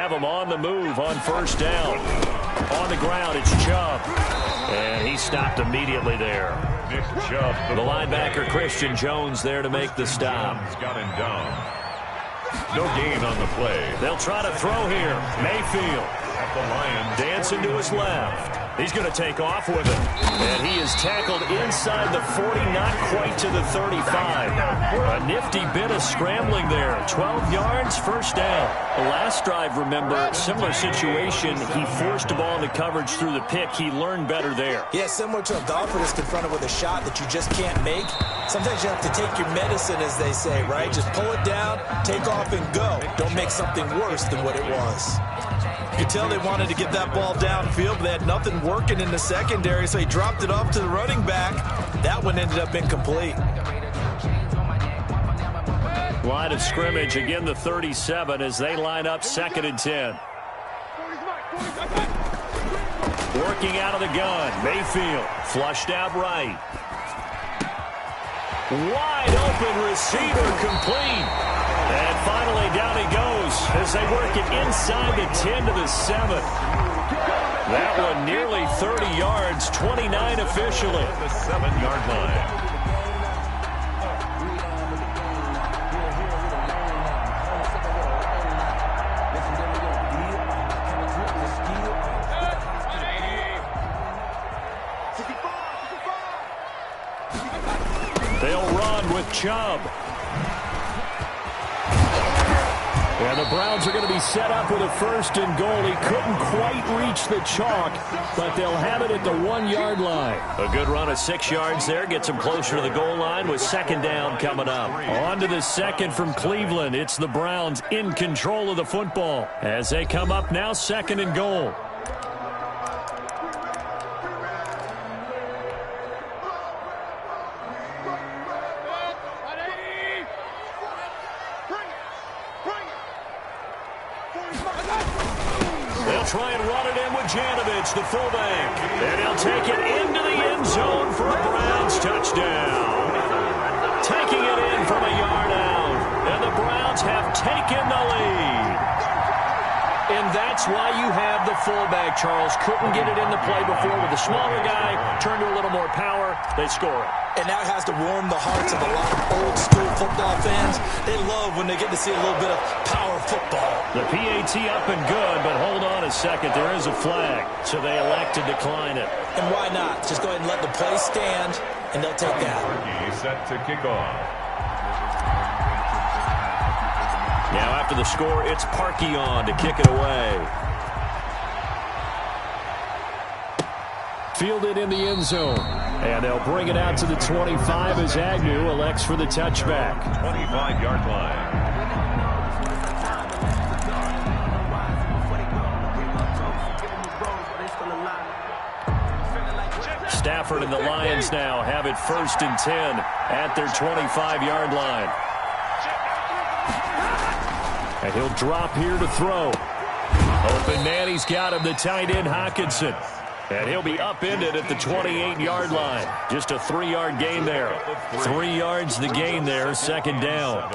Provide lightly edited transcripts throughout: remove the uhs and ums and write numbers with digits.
have him on the move on first down. On the ground, it's Chubb. And he stopped immediately there. Nick Chubb, the linebacker Christian Jones there to make the stop. Got him down. No gain on the play. They'll try to throw here. Mayfield. At the Lions. Dancing to his left. He's going to take off with it. And he is tackled inside the 40, not quite to the 35. A nifty bit of scrambling there. 12 yards, first down. The last drive, remember, similar situation. He forced the ball into coverage through the pick. He learned better there. Yeah, similar to a golfer that's confronted with a shot that you just can't make. Sometimes you have to take your medicine, as they say, right? Just pull it down, take off, and go. Don't make something worse than what it was. You could tell they wanted to get that ball downfield, but they had nothing working in the secondary, so he dropped it off to the running back. That one ended up incomplete. Line of scrimmage, again the 37 as they line up 2nd and 10. Working out of the gun, Mayfield flushed out right. Wide open receiver, complete. And finally down he goes as they work it inside the 10 to the 7. That one nearly 30 yards, 29 officially. The 7-yard line. They'll run with Chubb. And the Browns are going to be set up with a 1st and goal. He couldn't quite reach the chalk, but they'll have it at the 1-yard line. A good run of 6 yards there gets him closer to the goal line with 2nd down coming up. On to the 2nd from Cleveland. It's the Browns in control of the football as they come up now 2nd and goal. Try and run it in with Janovich, the fullback. And he'll take it into the end zone for a Browns touchdown. Taking it in from a yard out. And the Browns have taken the lead. And that's why you have the fullback, Charles. Couldn't get it into play before with the smaller guy. Turned to a little more power. They score it. And that has to warm the hearts of a lot of old-school football fans. They love when they get to see a little bit of power football. The PAT up and good, but hold on a second. There is a flag, so they elect to decline it. And why not? Just go ahead and let the play stand, and they'll take that. He's set to kick off. Now after the score, it's Parkey on to kick it away. Fielded in the end zone. And they'll bring it out to the 25 as Agnew elects for the touchback. 25-yard line. Stafford and the Lions now have it 1st and 10 at their 25-yard line. And he'll drop here to throw. Open man, he's got him, the tight end Hockenson. And he'll be upended at the 28-yard line. Just a 3-yard gain there. 3 yards the gain there, 2nd down.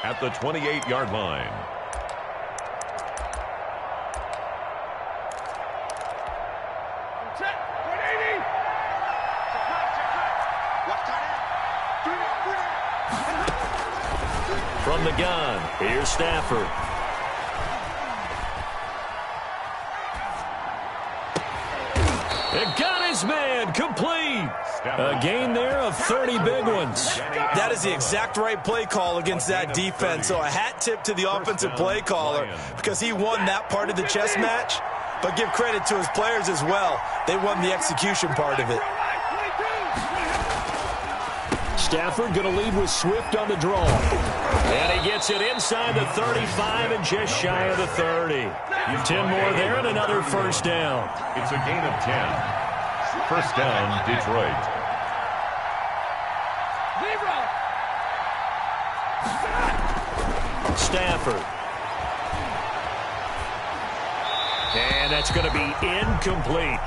At the 28-yard line. From the gun, here's Stafford. It got his man, complete. A gain there of 30 big ones. That is the exact right play call against that defense. So a hat tip to the offensive play caller because he won that part of the chess match. But give credit to his players as well. They won the execution part of it. Stafford going to lead with Swift on the draw. And he gets it inside the 35 and just shy of the 30. 10 more there and another 1st down. It's a gain of 10. 1st down, Detroit. Stafford. And that's going to be incomplete.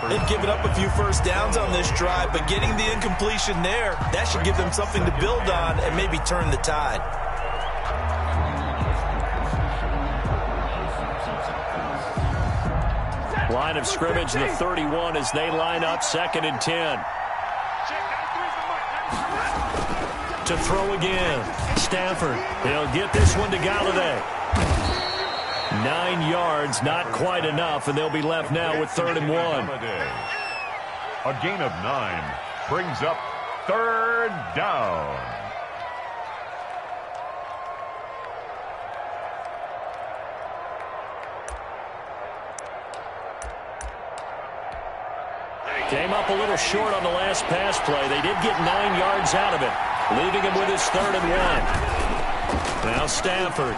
They've given up a few 1st downs on this drive, but getting the incompletion there, that should give them something to build on and maybe turn the tide. Line of scrimmage, the 31 as they line up 2nd and 10. To throw again. Stafford. He'll get this one to Galladay. 9 yards, not quite enough, and they'll be left now with 3rd and 1. A gain of 9 brings up 3rd down. Came up a little short on the last pass play. They did get 9 yards out of it, leaving him with his 3rd and 1. Now Stafford.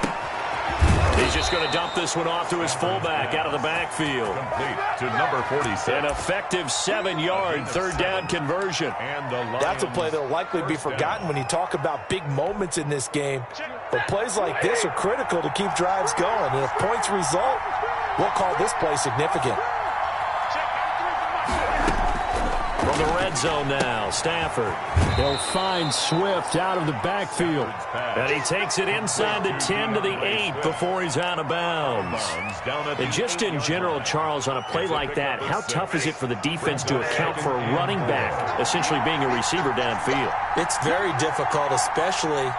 He's just going to dump this one off to his fullback out of the backfield. Complete to number 46. An effective 7-yard 3rd down conversion. That's a play that will likely be forgotten when you talk about big moments in this game. But plays like this are critical to keep drives going. And if points result, we'll call this play significant. From the red zone now, Stafford. He'll find Swift out of the backfield. And he takes it inside the 10 to the 8 before he's out of bounds. And just in general, Charles, on a play like that, how tough is it for the defense to account for a running back essentially being a receiver downfield? It's very difficult, especially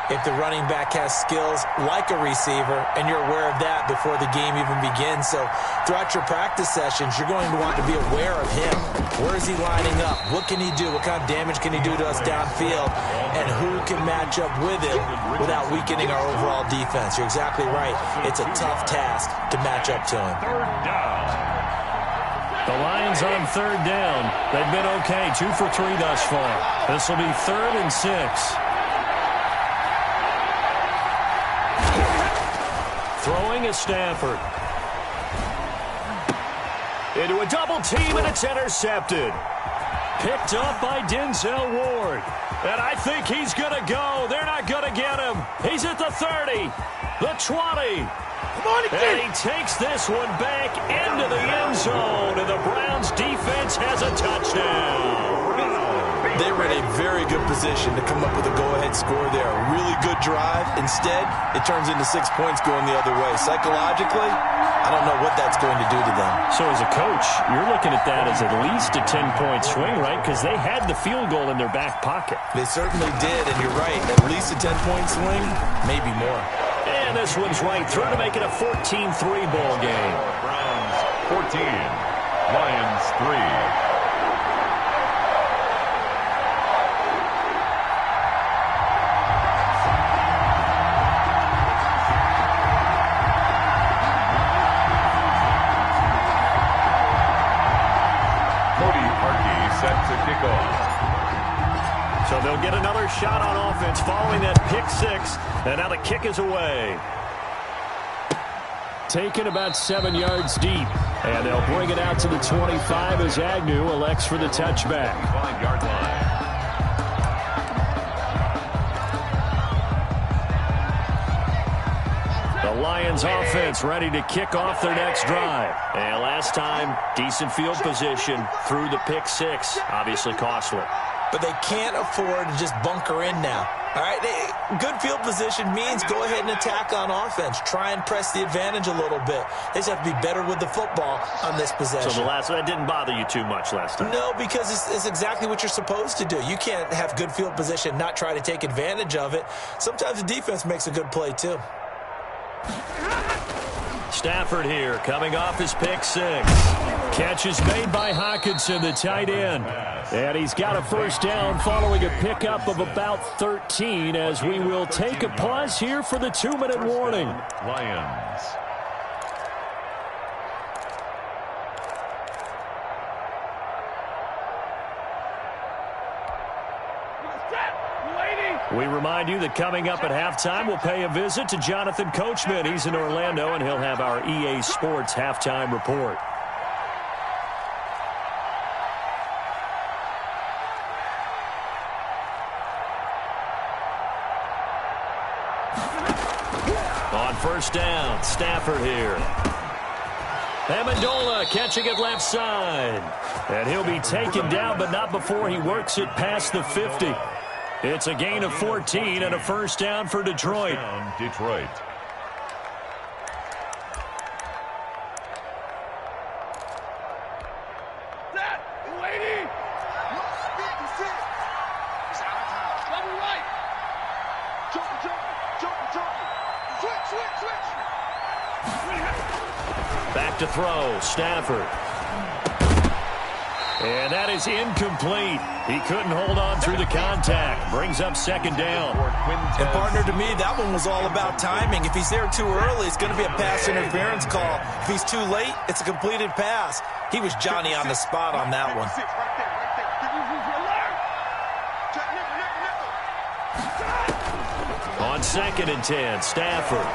if the running back has skills like a receiver, and you're aware of that before the game even begins. So throughout your practice sessions, you're going to want to be aware of him. Where is he lining up? What can he do? What kind of damage can he do to us downfield? And who can match up with him without weakening our overall defense? You're exactly right. It's a tough task to match up to him. 3rd down. The Lions on 3rd down. They've been okay, 2 for 3 thus far. This will be 3rd and 6. Throwing is Stafford. Into a double team, and it's intercepted. Picked up by Denzel Ward. And I think he's going to go. They're not going to get him. He's at the 30, the 20. And he takes this one back into the end zone, and the Browns defense has a touchdown. They were in a very good position to come up with a go-ahead score there. A really good drive. Instead, it turns into 6 points going the other way. Psychologically, I don't know what that's going to do to them. So as a coach, you're looking at that as at least a 10-point swing, right? Because they had the field goal in their back pocket. They certainly did, and you're right. At least a 10-point swing, maybe more. And this one's right through to make it a 14-3 ball game. Browns 14, Lions 3. So they'll get another shot on offense following that pick 6, and now the kick is away. Taken about 7 yards deep, and they'll bring it out to the 25 as Agnew elects for the touchback. 5-yard line. The Lions offense ready to kick off their next drive. And last time, decent field position through the pick 6, obviously costly. But they can't afford to just bunker in now. All right, good field position means go ahead and attack on offense. Try and press the advantage a little bit. They just have to be better with the football on this possession. So that didn't bother you too much last time? No, because it's exactly what you're supposed to do. You can't have good field position, not try to take advantage of it. Sometimes the defense makes a good play too. Stafford here, coming off his pick 6. Catch is made by Hockenson, the tight end. And he's got a first down following a pickup of about 13 as we will take a pause here for the 2-minute warning. Lions. We remind you that coming up at halftime, we'll pay a visit to Jonathan Coachman. He's in Orlando, and he'll have our EA Sports halftime report. On first down, Stafford here. Amendola catching it left side. And he'll be taken down, but not before he works it past the 50. It's a gain of 14 and a first down for Detroit. Back to throw, Stafford. And that is incomplete. He couldn't hold on through the contact. Brings up second down. And partner, to me, that one was all about timing. If he's there too early, it's going to be a pass interference call. If he's too late, it's a completed pass. He was Johnny on the spot on that one. On 2nd and 10, Stafford.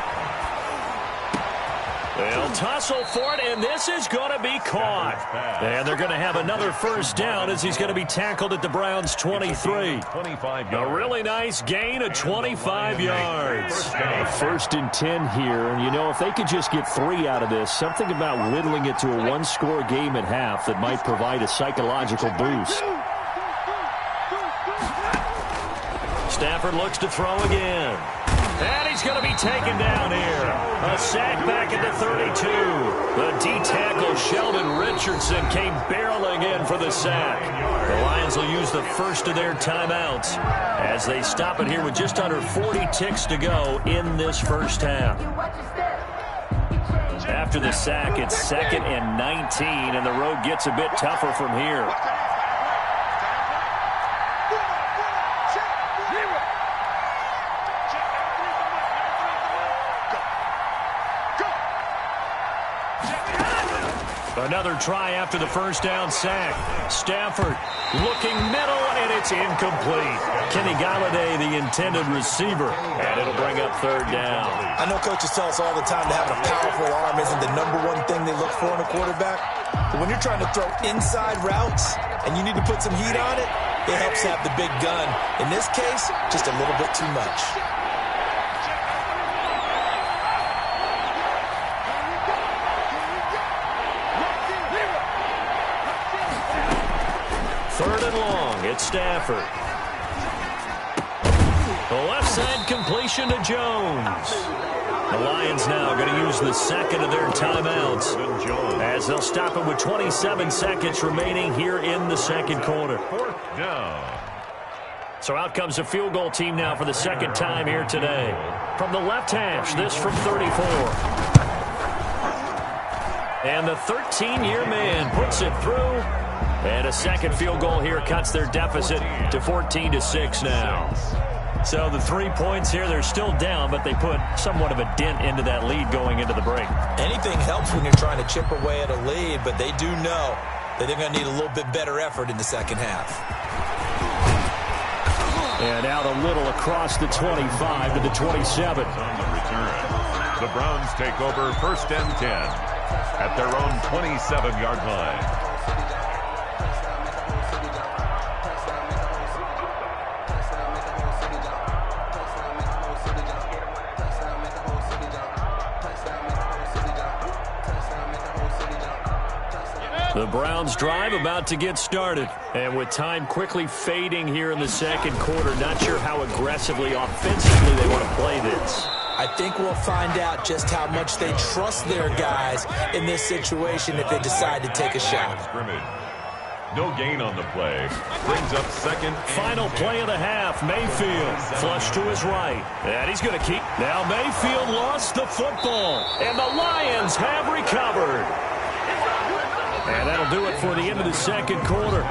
They'll tussle for it, and this is going to be caught. And they're going to have another first down as he's going to be tackled at the Browns' 23. A really nice gain of 25 yards. First and 10 here, and you know, if they could just get 3 out of this, something about whittling it to a one-score game at half that might provide a psychological boost. Stafford looks to throw again. And he's going to be taken down here. A sack back at the 32. The D-tackle Sheldon Richardson came barreling in for the sack. The Lions will use the first of their timeouts as they stop it here with just under 40 ticks to go in this first half. After the sack, it's 2nd and 19, and the road gets a bit tougher from here. Another try after the first down sack. Stafford looking middle, and it's incomplete. Kenny Galladay, the intended receiver, and it'll bring up third down. I know coaches tell us all the time that having a powerful arm isn't the #1 thing they look for in a quarterback. But when you're trying to throw inside routes and you need to put some heat on it, it helps have the big gun. In this case, just a little bit too much. Third and long, it's Stafford. The left side completion to Jones. The Lions now going to use the second of their timeouts as they'll stop it with 27 seconds remaining here in the second quarter. So out comes the field goal team now for the second time here today. From the left hash, this from 34. And the 13-year man puts it through. And a second field goal here cuts their deficit to 14-6 now. So the 3 points here, they're still down, but they put somewhat of a dent into that lead going into the break. Anything helps when you're trying to chip away at a lead, but they do know that they're going to need a little bit better effort in the second half. And out a little across the 25 to the 27. On the return, the Browns take over 1st and 10 at their own 27-yard line. The Browns drive about to get started. And with time quickly fading here in the second quarter, not sure how aggressively, offensively they want to play this. I think we'll find out just how much they trust their guys in this situation if they decide to take a shot. No gain on the play. Brings up second. Final play of the half. Mayfield flush to his right. And he's going to keep. Now Mayfield lost the football. And the Lions have recovered. And that'll do it for the end of the second quarter.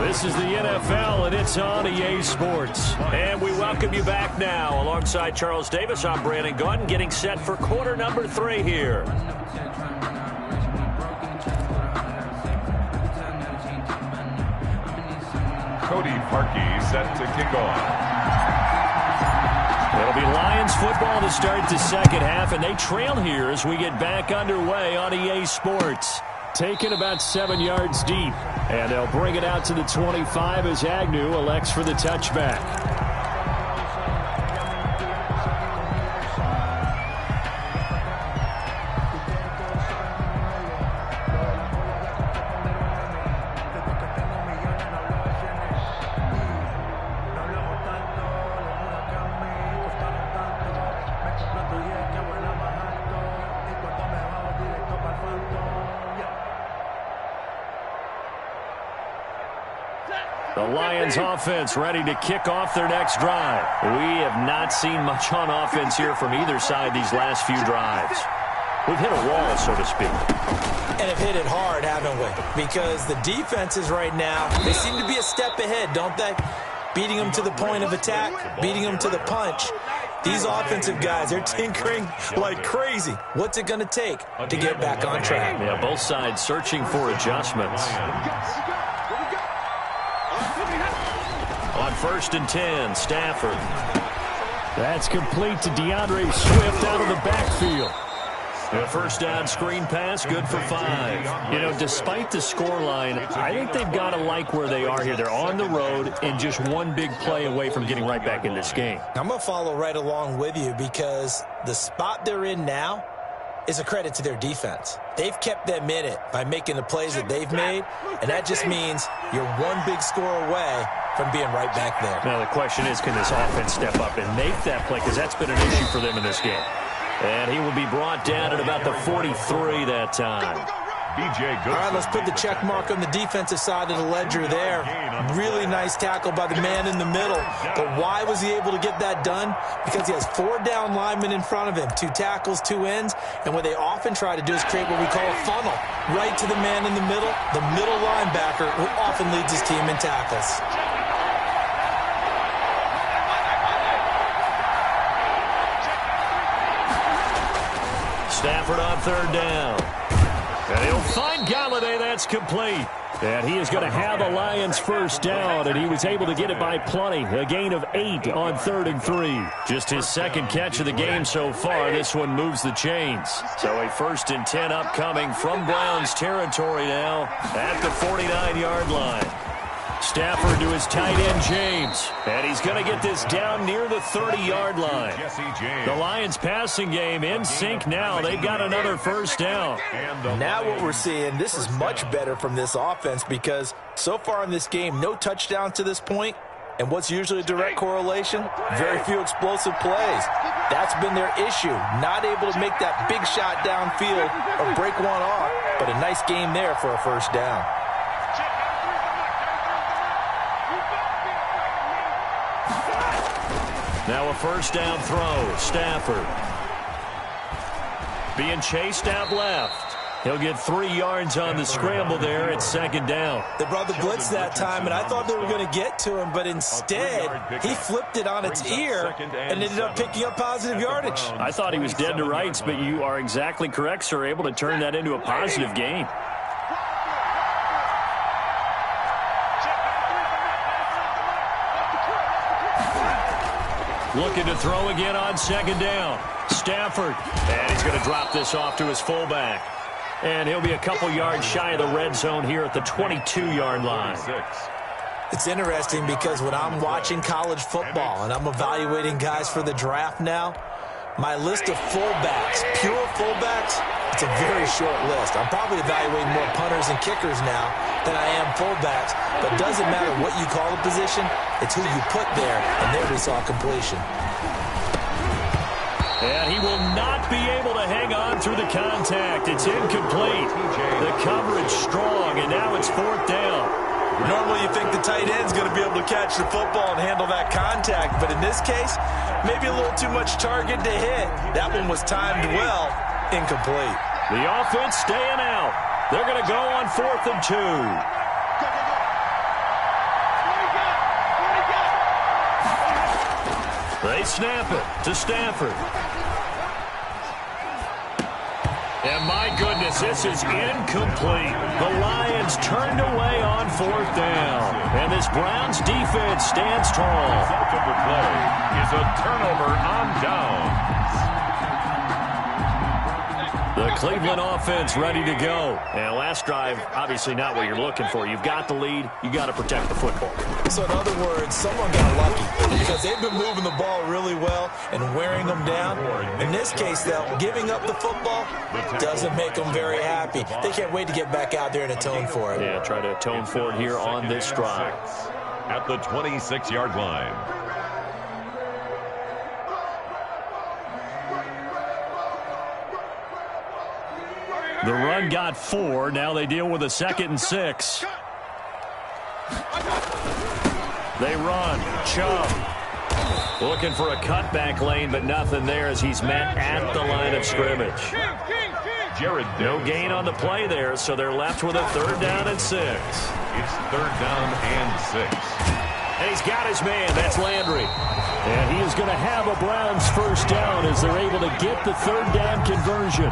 This is the NFL, and it's on EA Sports. And we welcome you back now. Alongside Charles Davis, I'm Brandon Gaudin, getting set for quarter number 3 here. Cody Parkey set to kick off. It'll be Lions football to start the second half, and they trail here as we get back underway on EA Sports. Taken about 7 yards deep, and they'll bring it out to the 25 as Agnew elects for the touchback. The Lions offense ready to kick off their next drive. We have not seen much on offense here from either side these last few drives. We've hit a wall, so to speak. And have hit it hard, haven't we? Because the defenses right now, they seem to be a step ahead, don't they? Beating them to the point of attack, beating them to the punch. These offensive guys, they're tinkering like crazy. What's it going to take to get back on track? Yeah, both sides searching for adjustments. On 1st and 10, Stafford. That's complete to DeAndre Swift out of the backfield. A first down screen pass, good for 5. You know, despite the scoreline, I think they've got to like where they are here. They're on the road and just one big play away from getting right back in this game. I'm going to follow right along with you because the spot they're in now is a credit to their defense. They've kept them in it by making the plays that they've made, and that just means you're one big score away from being right back there. Now, the question is, can this offense step up and make that play? Because that's been an issue for them in this game. And he will be brought down at about the 43 that time. All right, let's put the check mark on the defensive side of the ledger there. Really nice tackle by the man in the middle. But why was he able to get that done? Because he has 4 down linemen in front of him, 2 tackles, 2 ends. And what they often try to do is create what we call a funnel. Right to the man in the middle, the middle linebacker who often leads his team in tackles. Stafford on 3rd down. And he'll find Galladay. That's complete. And he is going to have the Lions first down, and he was able to get it by plenty. A gain of 8 on 3rd and 3. Just his second catch of the game so far. This one moves the chains. So a 1st and 10 upcoming from Browns territory now at the 49-yard line. Stafford to his tight end, James. And he's going to get this down near the 30-yard line. The Lions passing game in sync now. They've got another first down. Now what we're seeing, this is much better from this offense because so far in this game, no touchdowns to this point. And what's usually a direct correlation? Very few explosive plays. That's been their issue. Not able to make that big shot downfield or break one off. But a nice game there for a first down. Now a first down throw. Stafford being chased out left. He'll get 3 yards on the scramble there at 2nd down. They brought the blitz that time, and I thought they were going to get to him, but instead he flipped it on its ear and ended up picking up positive yardage. I thought he was dead to rights, but you are exactly correct, sir. Able to turn that into a positive gain. Looking to throw again on 2nd down. Stafford. And he's going to drop this off to his fullback. And he'll be a couple yards shy of the red zone here at the 22-yard line. It's interesting because when I'm watching college football and I'm evaluating guys for the draft now, my list of fullbacks, pure fullbacks, it's a very short list. I'm probably evaluating more punters and kickers now than I am fullbacks. But it doesn't matter what you call the position, it's who you put there. And there we saw completion. And he will not be able to hang on through the contact. It's incomplete. The coverage strong, and now it's 4th down. Normally you think the tight end's going to be able to catch the football and handle that contact. But in this case, maybe a little too much target to hit. That one was timed well. Incomplete. The offense staying out. They're going to go on 4th and 2. They snap it to Stafford. And my goodness, this is incomplete. The Lions turned away on 4th down. And this Browns defense stands tall. The play is a turnover on down. The Cleveland offense ready to go. And last drive, obviously not what you're looking for. You've got the lead. You got to protect the football. So in other words, someone got lucky because they've been moving the ball really well and wearing them down. In this case, though, giving up the football doesn't make them very happy. They can't wait to get back out there and atone for it. Yeah, try to atone for it here on this drive. At the 26-yard line. The run got 4. Now they deal with a 2nd and 6. They run. Chubb looking for a cutback lane, but nothing there as he's met at the line of scrimmage. No gain on the play there, so they're left with a 3rd down and 6. It's 3rd down and 6. And he's got his man. That's Landry. And he is going to have a Browns 1st down as they're able to get the 3rd down conversion.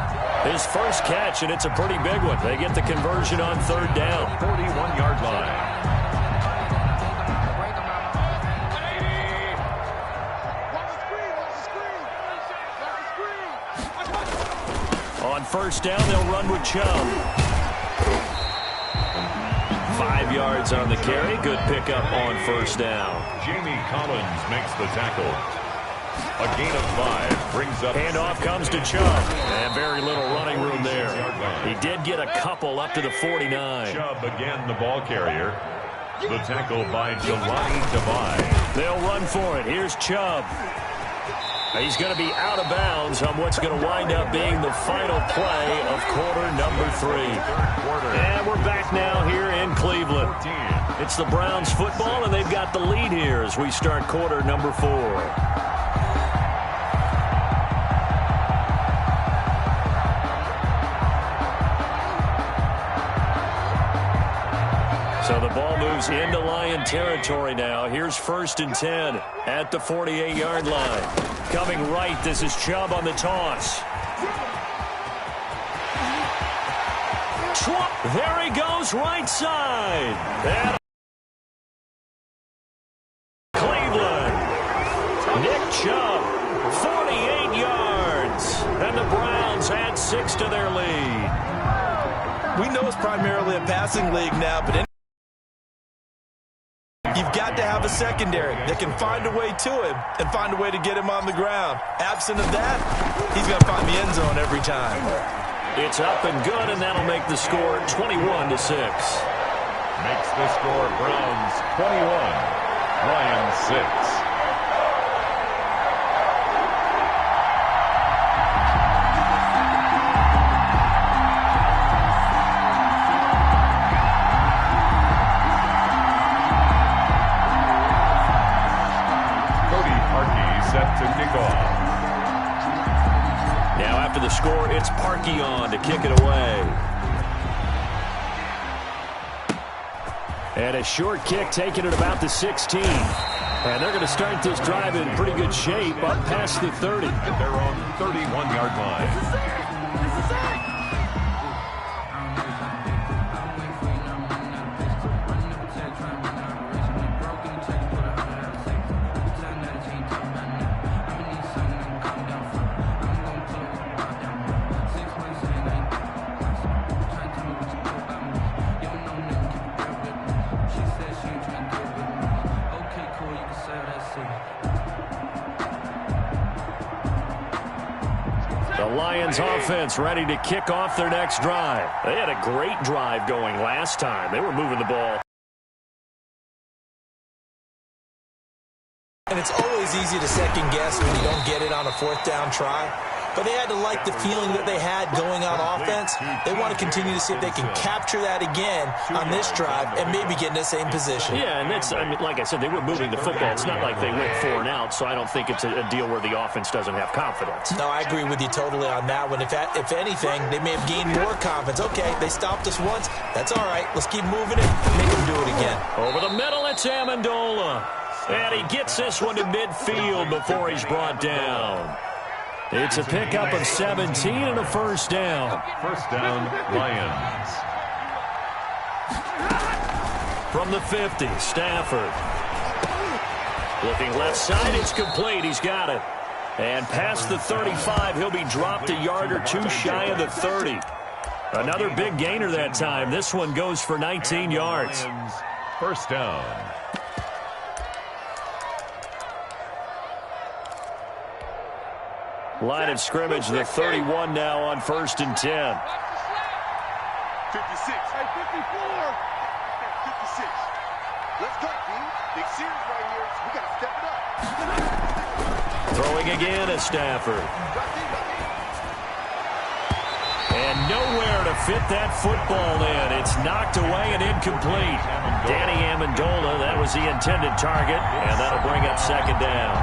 His first catch, and it's a pretty big one. They get the conversion on 3rd down. 41-yard line. On 1st down, they'll run with Chubb. 5 yards on the carry. Good pickup on 1st down. Jamie Collins makes the tackle. A gain of 5 brings up. Handoff comes to Chubb. And very little running room there. He did get a couple up to the 49. Chubb again the ball carrier. The tackle by Jelani Devine. They'll run for it. Here's Chubb. He's going to be out of bounds on what's going to wind up being the final play of quarter number 3. And we're back now here in Cleveland. It's the Browns football, and they've got the lead here as we start quarter number 4. So the ball moves into Lion territory now. Here's 1st and 10 at the 48-yard line. Coming right, this is Chubb on the toss. There he goes, right side. And Cleveland. Nick Chubb, 48 yards. And the Browns add 6 to their lead. We know it's primarily a passing league now, but you've got to have a secondary that can find a way to him and find a way to get him on the ground. Absent of that, he's going to find the end zone every time. It's up and good, and that'll make the score 21-6. Makes the score Browns 21, Lions 6. To kick off. Now after the score, it's Parkey on to kick it away. And a short kick taken at about the 16. And they're going to start this drive in pretty good shape up past the 30. At their own 31-yard line. Lions offense ready to kick off their next drive. They had a great drive going last time. They were moving the ball. And it's always easy to second guess when you don't get it on a 4th down try. But they had to like the feeling that they had going on offense. They want to continue to see if they can capture that again on this drive and maybe get in the same position. Yeah, and that's, I mean, like I said, they were moving the football. It's not like they went 4 and out, so I don't think it's a deal where the offense doesn't have confidence. No, I agree with you totally on that one. If anything, they may have gained more confidence. Okay, they stopped us once. That's all right. Let's keep moving it and make them do it again. Over the middle, it's Amendola. And he gets this one to midfield before he's brought down. It's a pickup of 17 and a 1st down. 1st down, Lions. From the 50, Stafford. Looking left side, it's complete. He's got it. And past the 35, he'll be dropped a yard or 2 shy of the 30. Another big gainer that time. This one goes for 19 yards. Lions, 1st down. Line of scrimmage, the 31 now on 1st and 10. 56. Hey, 54. 56. Let's go, team. Big series right here. We got to step it up. Throwing again is Stafford. And nowhere to fit that football in. It's knocked away and incomplete. Danny Amendola, that was the intended target, and that'll bring up second down.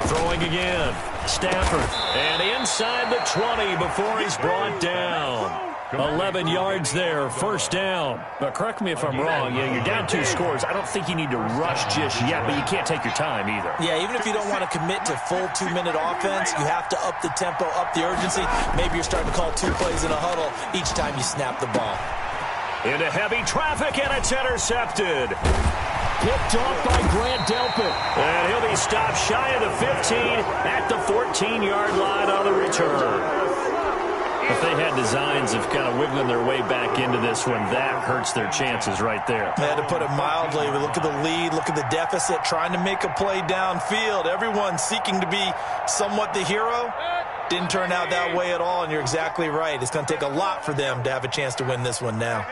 Throwing again. Stafford. And inside the 20 before he's brought down. 11 yards there, first down. But correct me if I'm wrong, you're down 2 scores. I don't think you need to rush just yet, but you can't take your time either. Yeah, even if you don't want to commit to full 2-minute offense, you have to up the tempo, up the urgency. Maybe you're starting to call 2 plays in a huddle each time you snap the ball. Into heavy traffic, and it's intercepted. Picked off by Grant Delpit. And he'll be stopped shy of the 15 at the 14-yard line on the return. If they had designs of kind of wiggling their way back into this one, that hurts their chances right there. They had to put it mildly. We look at the lead, look at the deficit, trying to make a play downfield. Everyone seeking to be somewhat the hero. Didn't turn out that way at all, and you're exactly right. It's going to take a lot for them to have a chance to win this one now.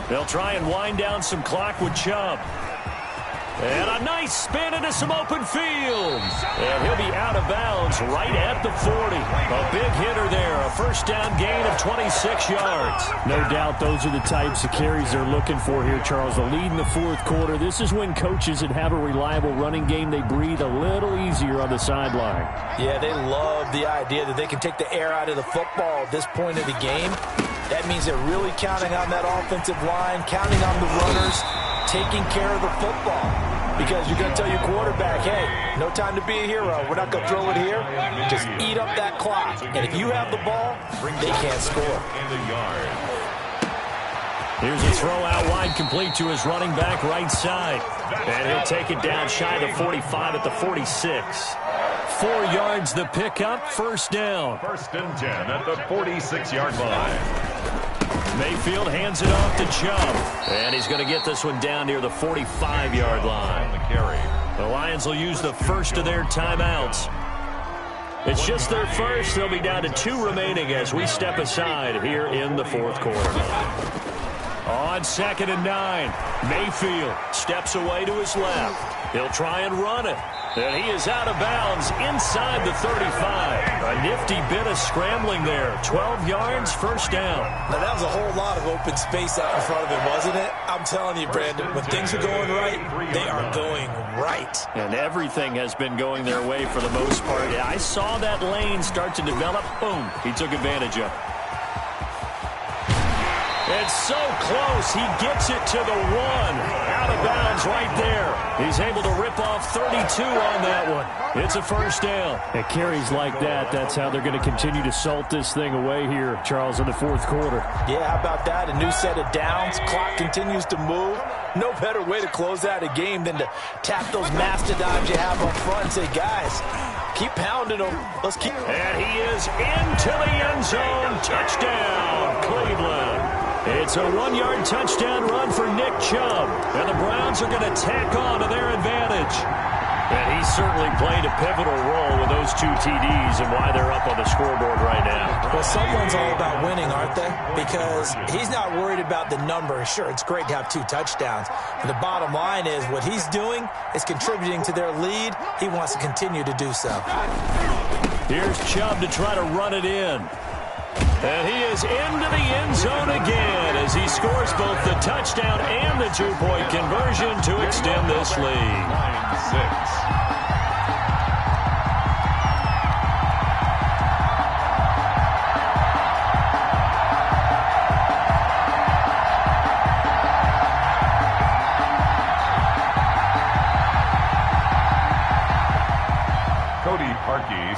They'll try and wind down some clock with Chubb. And a nice spin into some open field. And he'll be out of bounds right at the 40. A big hitter there. A first down gain of 26 yards. No doubt those are the types of carries they're looking for here, Charles. The lead in the fourth quarter. This is when coaches that have a reliable running game, they breathe a little easier on the sideline. Yeah, they love the idea that they can take the air out of the football at this point of the game. That means they're really counting on that offensive line, counting on the runners, taking care of the football. Because you're going to tell your quarterback, hey, no time to be a hero. We're not going to throw it here. Just eat up that clock. And if you have the ball, they can't score. Here's a throw out wide, complete to his running back right side. And he'll take it down shy of the 45 at the 46. 4 yards the pickup, first down. First and 10 at the 46-yard line. Mayfield hands it off to Chubb. And he's going to get this one down near the 45-yard line. The Lions will use the first of their timeouts. It's just their first. They'll be down to 2 remaining as we step aside here in the fourth quarter. On 2nd and 9, Mayfield steps away to his left. He'll try and run it. And he is out of bounds inside the 35. A nifty bit of scrambling there. 12 yards, first down. Now, that was a whole lot of open space out in front of him, wasn't it? I'm telling you, Brandon, when things are going right, they are going right. And everything has been going their way for the most part. I saw that lane start to develop. Boom, he took advantage of it. It's so close. He gets it to the 1. Out of bounds right there. He's able to rip off 32 on that one. It's a first down. At carries like that, that's how they're going to continue to salt this thing away here, Charles, in the fourth quarter. Yeah, how about that? A new set of downs. Clock continues to move. No better way to close out a game than to tap those mastodons you have up front and say, guys, keep pounding them. Let's keep. And he is into the end zone. Touchdown, Cleveland. It's a 1-yard touchdown run for Nick Chubb. And the Browns are going to tack on to their advantage. And he certainly played a pivotal role with those 2 TDs and why they're up on the scoreboard right now. Well, someone's all about winning, aren't they? Because he's not worried about the number. Sure, it's great to have 2 touchdowns. But the bottom line is what he's doing is contributing to their lead. He wants to continue to do so. Here's Chubb to try to run it in. And he is into the end zone again as he scores both the touchdown and the 2-point conversion to extend this lead. 9-6.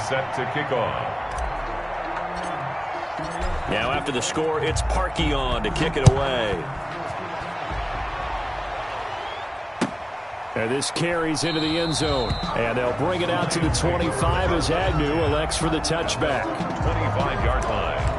Set to kick off. Now after the score, it's Parkey on to kick it away. And this carries into the end zone. And they'll bring it out to the 25 as Agnew elects for the touchback. 25-yard line.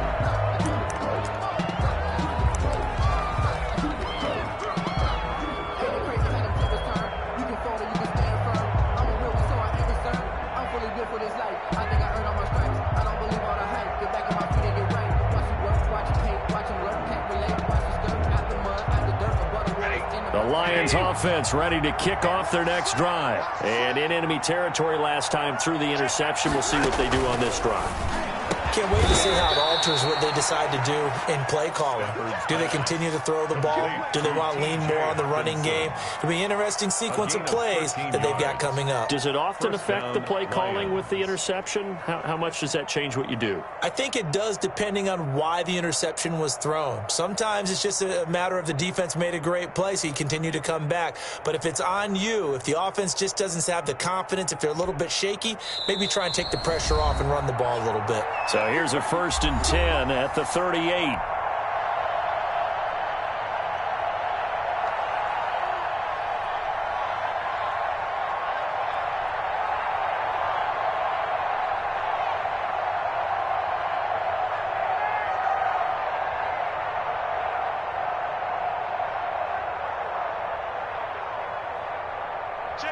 The Lions offense ready to kick off their next drive. And in enemy territory last time through the interception. We'll see what they do on this drive. Can't wait to see how it alters what they decide to do in play calling. Do they continue to throw the ball? Do they want to lean more on the running game? It'll be an interesting sequence of plays that they've got coming up. Does it often affect the play calling with the interception? How much does that change what you do? I think it does, depending on why the interception was thrown. Sometimes it's just a matter of the defense made a great play, so you continue to come back. But if it's on you, if the offense just doesn't have the confidence, if they're a little bit shaky, maybe try and take the pressure off and run the ball a little bit. So here's a 1st and 10 at the 38.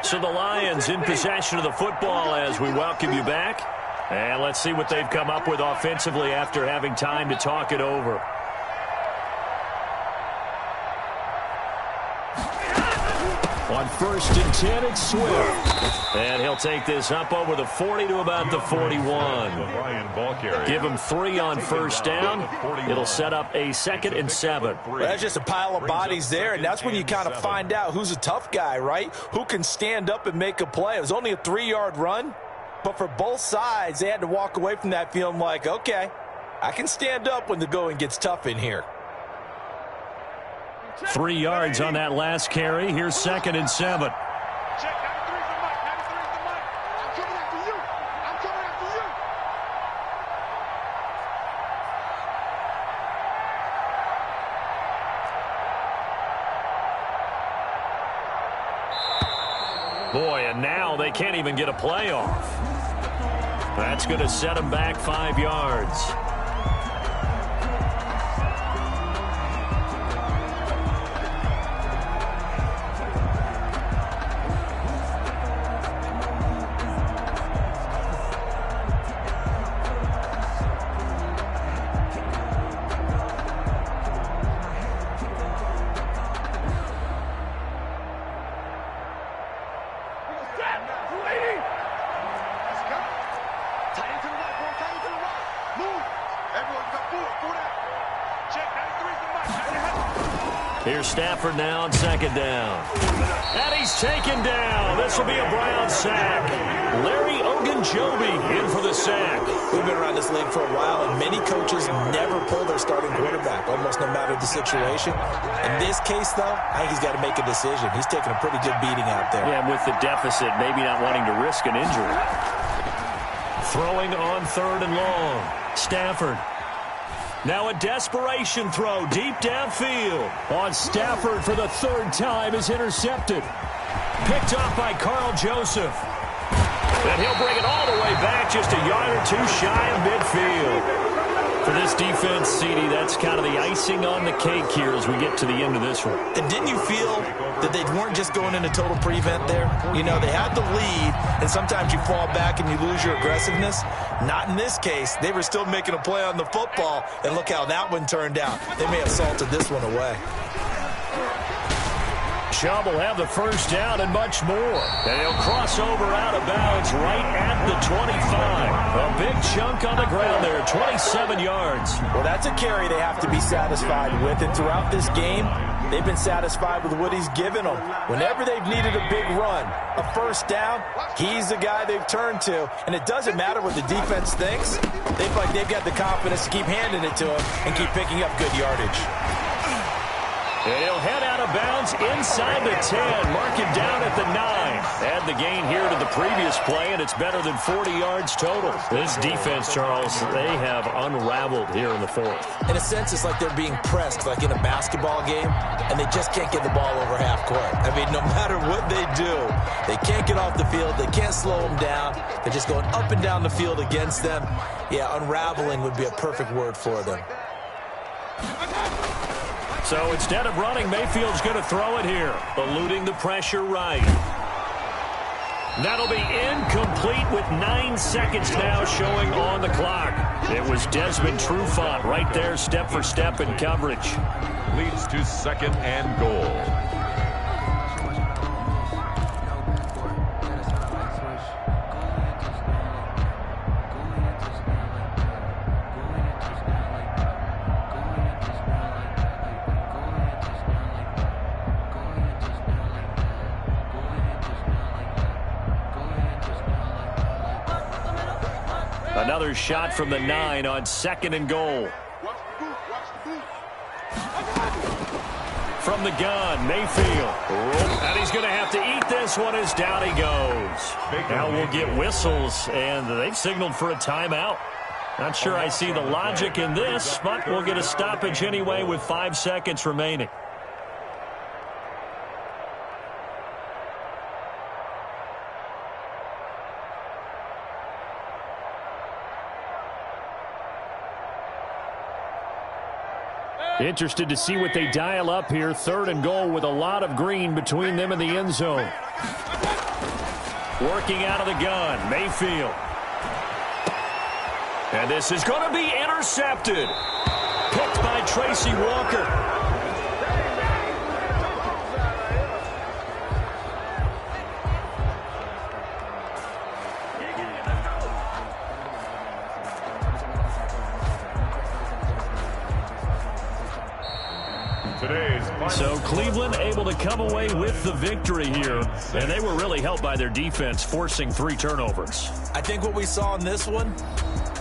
So the Lions in possession of the football as we welcome you back. And let's see what they've come up with offensively after having time to talk it over. On 1st and 10, it's Swift. And he'll take this up over the 40 to about the 41. Give him 3 on 1st down. It'll set up a 2nd and 7. Well, that's just a pile of bodies there, and that's when you kind of find out who's a tough guy, right? Who can stand up and make a play. It was only a 3-yard run. But for both sides, they had to walk away from that feeling like, okay, I can stand up when the going gets tough in here. 3 yards on that last carry. Here's 2nd and 7. Check, 93's the mic. 93's the mic. I'm coming after you. I'm coming after you. Boy, and now they can't even get a play off. That's going to set them back 5 yards. Here's Stafford now on 2nd down. And he's taken down. This will be a Brown sack. Larry Ogunjobi in for the sack. We've been around this league for a while, and many coaches never pull their starting quarterback, almost no matter the situation. In this case, though, I think he's got to make a decision. He's taking a pretty good beating out there. Yeah, with the deficit, maybe not wanting to risk an injury. Throwing on 3rd and long. Stafford. Now a desperation throw deep downfield. On Stafford for the 3rd time is intercepted. Picked off by Carl Joseph. And he'll bring it all the way back just a yard or 2 shy of midfield. For this defense, CD, that's kind of the icing on the cake here as we get to the end of this one. And didn't you feel that they weren't just going into total prevent there? You know, they had the lead, and sometimes you fall back and you lose your aggressiveness. Not in this case. They were still making a play on the football, and look how that one turned out. They may have salted this one away. Chubb will have the 1st down and much more. And he'll cross over out of bounds right at the 25. A big chunk on the ground there, 27 yards. Well, that's a carry they have to be satisfied with. And throughout this game, they've been satisfied with what he's given them. Whenever they've needed a big run, a 1st down, he's the guy they've turned to. And it doesn't matter what the defense thinks. They feel like they've got the confidence to keep handing it to him and keep picking up good yardage. And he'll head out of bounds inside the 10. Mark him down at the 9. Add the gain here to the previous play, and it's better than 40 yards total. This defense, Charles, they have unraveled here in the 4th. In a sense, it's like they're being pressed, like in a basketball game, and they just can't get the ball over half court. I mean, no matter what they do, they can't get off the field. They can't slow them down. They're just going up and down the field against them. Yeah, unraveling would be a perfect word for them. So instead of running, Mayfield's going to throw it here, eluding the pressure right. That'll be incomplete with 9 seconds now showing on the clock. It was Desmond Trufant right there, step for step in coverage. Leads to 2nd and goal. Another shot from the 9 on 2nd and goal. From the gun, Mayfield. And he's going to have to eat this one as down he goes. Now we'll get whistles, and they've signaled for a timeout. Not sure I see the logic in this, but we'll get a stoppage anyway with 5 seconds remaining. Interested to see what they dial up here. 3rd and goal with a lot of green between them and the end zone. Working out of the gun, Mayfield. And this is going to be intercepted. Picked by Tracy Walker. So Cleveland able to come away with the victory here, and they were really helped by their defense, forcing 3 turnovers. I think what we saw in this one,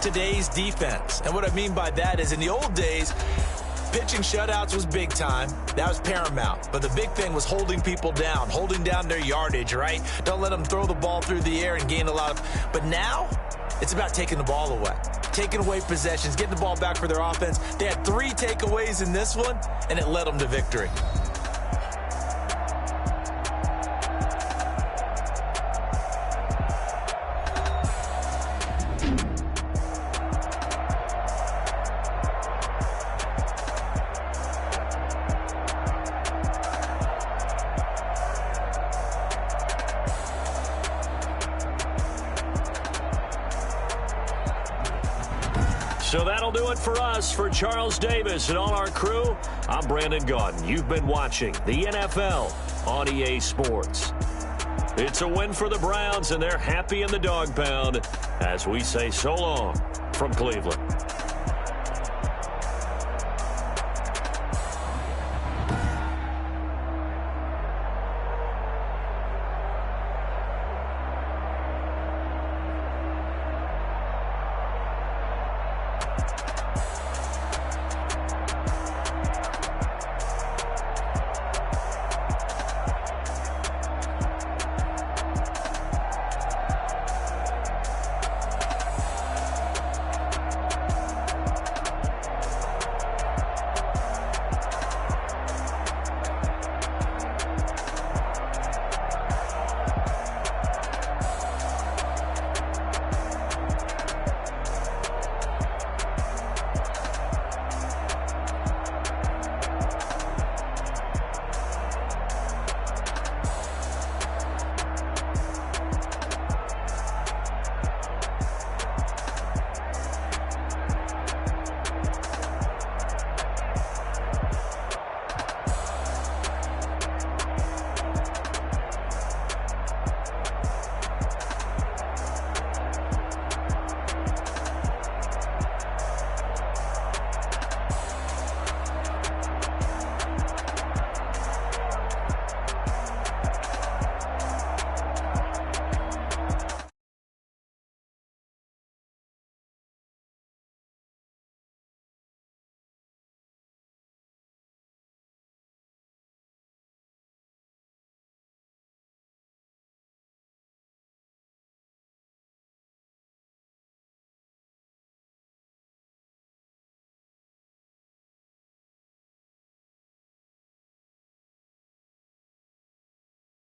today's defense. And what I mean by that is in the old days, pitching shutouts was big time. That was paramount. But the big thing was holding people down, holding down their yardage, right? Don't let them throw the ball through the air and gain a lot of... But now, it's about taking the ball away. Taking away possessions, getting the ball back for their offense. They had 3 takeaways in this one, and it led them to victory. So that'll do it for us. For Charles Davis and all our crew, I'm Brandon Gaudin. You've been watching the NFL on EA Sports. It's a win for the Browns, and they're happy in the dog pound as we say so long from Cleveland.